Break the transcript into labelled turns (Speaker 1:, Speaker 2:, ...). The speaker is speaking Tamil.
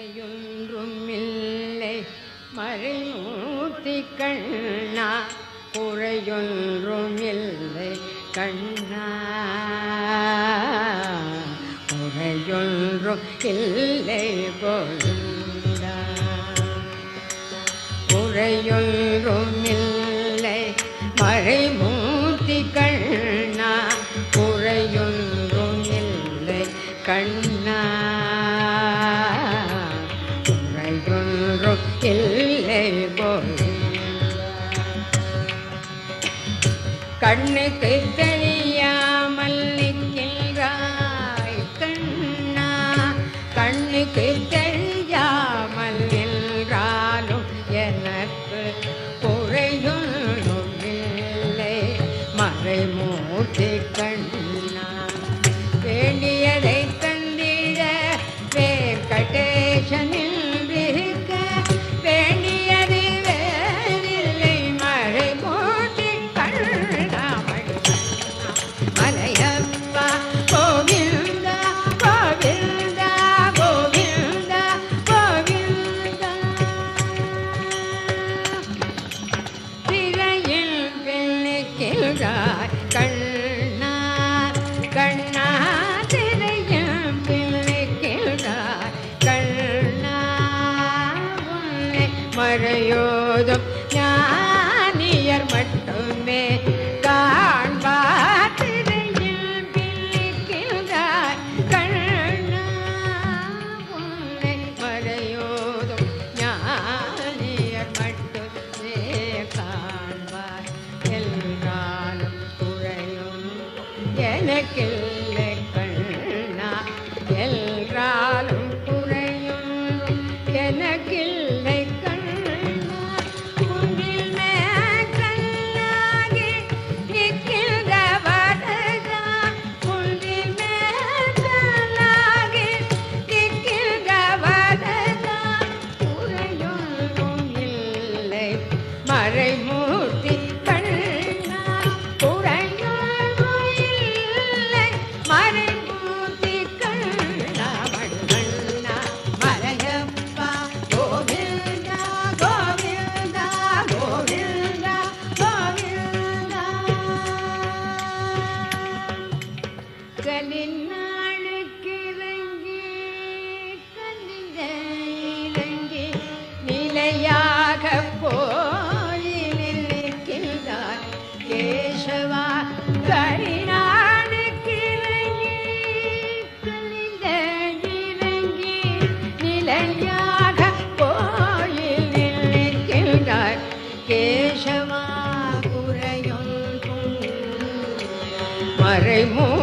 Speaker 1: குறையொன்றும் இல்லை மறைமூர்த்தி கண்ணா, குறையொன்றும் இல்லை கண்ணா, குறையொன்றும் இல்லை கோவிந்தா, குறையொன்றும் இல்லை மறைமூர்த்தி கண்ணா, குறையொன்றும் இல்லை கண்ணா, குறையொன்றும் இல்லை கோவிந்தா. கண்ணுக்கு தெரியாமல் நிற்கின்றாய் கண்ணா, கண்ணுக்கு தெரியாமல் நின்றாலும் எனக்கு குறையொன்றும் இல்லை மறைமூர்த்தி கண்ணா. வேண்டியதை தந்திட வெங்கடேசனில் இருக்க, வேண்டியது வேறில்லை மறைமூர்த்தி கண்ணா. மலையப்பா கோவிந்தா கோவிந்தா கோவிந்தா கோவிந்தா. திரையில் பிள்ளைக்கிறாய் கண்ணா கண்ணா, திரையில் பிள்ளைக்கிறாய் கண்ணா, உன்னை மறையோதும் ஞானியர் மட்டுமே காண்பார். திரையில் பிள்ளைக்கிறாய் கண்ணா, உன்னை மறையோதும் ஞானியர் மட்டுமே காண்பார். எல்லாரும் குறையும் எனக்கில்லை கண்ணா, எல்லாரும் குறையும் எனக்கில்லை கண்ணா. குன்றில் மேற்கல்லாகி நிற்கின்ற வரதா, குன்றில் மேற்கல்லாகி நிற்கின்ற வரதா, குறையொன்றும் இல்லை மறைமூர்த்தி கண்ணா, குறையொன்றும் இல்லை மறைமூர்த்தி கண்ணா. மண்ணா மலையப்பா கோவிந்தா கோவிந்தா கோவிந்தா கோவிந்தா. கலிநாளுக்கு இறங்கி கலிந்த இறங்கி நிலையாக கோயிலில் நிற்கின்றார் கேசவா. கலிநாளுக்கு இறங்கி கலிந்த இறங்கி நிலையாக கோயிலில் நிற்கின்றார் கேசவா. குறையொன்றும் மறைமூர்த்தி